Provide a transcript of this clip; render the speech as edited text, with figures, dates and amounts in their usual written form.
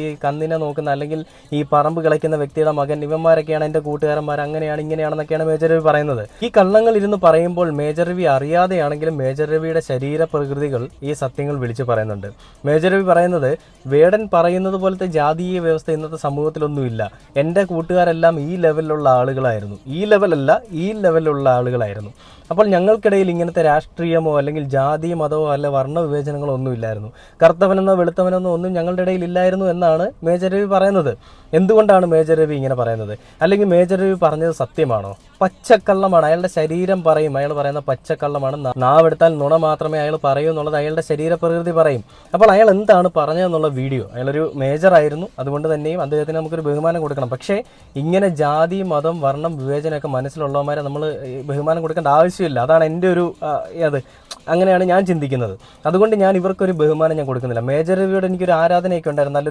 ഈ കന്നിനെ നോക്കുന്ന അല്ലെങ്കിൽ ഈ പറമ്പ് കിളയ്ക്കുന്ന വ്യക്തിയുടെ മകൻ, ഇവന്മാരൊക്കെയാണ് എൻ്റെ കൂട്ടുകാരന്മാർ, അങ്ങനെയാണ് ഇങ്ങനെയാണെന്നൊക്കെയാണ് മേജർ രവി പറയുന്നത്. ഈ കള്ളങ്ങൾ ഇരുന്ന് പറയുമ്പോൾ മേജർ രവി അറിയാതെയാണെങ്കിലും മേജർ രവിയുടെ ശരീരപ്രകൃതികൾ ഈ സത്യങ്ങൾ വിളിച്ചു പറയുന്നുണ്ട്. മേജർ രവി പറയുന്നത്, വേടൻ പറയുന്നത് പോലത്തെ ജാതീയ വ്യവസ്ഥ ഇന്നത്തെ സമൂഹത്തിലൊന്നുമില്ല. എൻ്റെ കൂട്ടുകാരെല്ലാം ഈ ലെവലിലുള്ള ആളുകളായിരുന്നു, ഈ ലെവലല്ല ഈ ലെവലിലുള്ള ആളുകളായിരുന്നു. അപ്പോൾ ഞങ്ങൾക്കിടയിൽ ഇങ്ങനത്തെ രാഷ്ട്രീയമോ അല്ലെങ്കിൽ ജാതി മതമോ അല്ല വർണ്ണ വിവേചനങ്ങളോ ഒന്നുമില്ലായിരുന്നു. കറുത്തവനെന്നോ വെളുത്തവനെന്നോ ഒന്നും ഞങ്ങളുടെ ഇടയിൽ ഇല്ലായിരുന്നു എന്നാണ് മേജർ രവി പറയുന്നത്. എന്തുകൊണ്ടാണ് മേജർ രവി ഇങ്ങനെ പറയുന്നത്? അല്ലെങ്കിൽ മേജർ രവി പറഞ്ഞത് സത്യമാണോ? പച്ചക്കള്ളമാണ്. അയാളുടെ ശരീരം പറയും, അയാൾ പറയുന്ന പച്ചക്കള്ളമാണ്. നാവെടുത്താൽ നുണ മാത്രമേ അയാൾ പറയൂ എന്നുള്ളത് അയാളുടെ ശരീരപ്രകൃതി പറയും. അപ്പോൾ അയാൾ എന്താണ് പറഞ്ഞതെന്നുള്ള വീഡിയോ, അയാളൊരു മേജർ ആയിരുന്നു, അതുകൊണ്ട് തന്നെയും അദ്ദേഹത്തിന് നമുക്കൊരു ബഹുമാനം കൊടുക്കണം. പക്ഷേ ഇങ്ങനെ ജാതി മതം വർണ്ണം വിവേചനമൊക്കെ മനസ്സിലുള്ളവന്മാരെ നമ്മൾ ബഹുമാനം കൊടുക്കേണ്ട ആവശ്യമില്ല. അതാണ് എൻ്റെ ഒരു അങ്ങനെയാണ് ഞാൻ ചിന്തിക്കുന്നത്. അതുകൊണ്ട് ഞാൻ ഇവർക്കൊരു ബഹുമാനം ഞാൻ കൊടുക്കുന്നില്ല. മേജർ രവിയോട് എനിക്കൊരു ആരാധനയൊക്കെ ഉണ്ടായിരുന്നു, നല്ലൊരു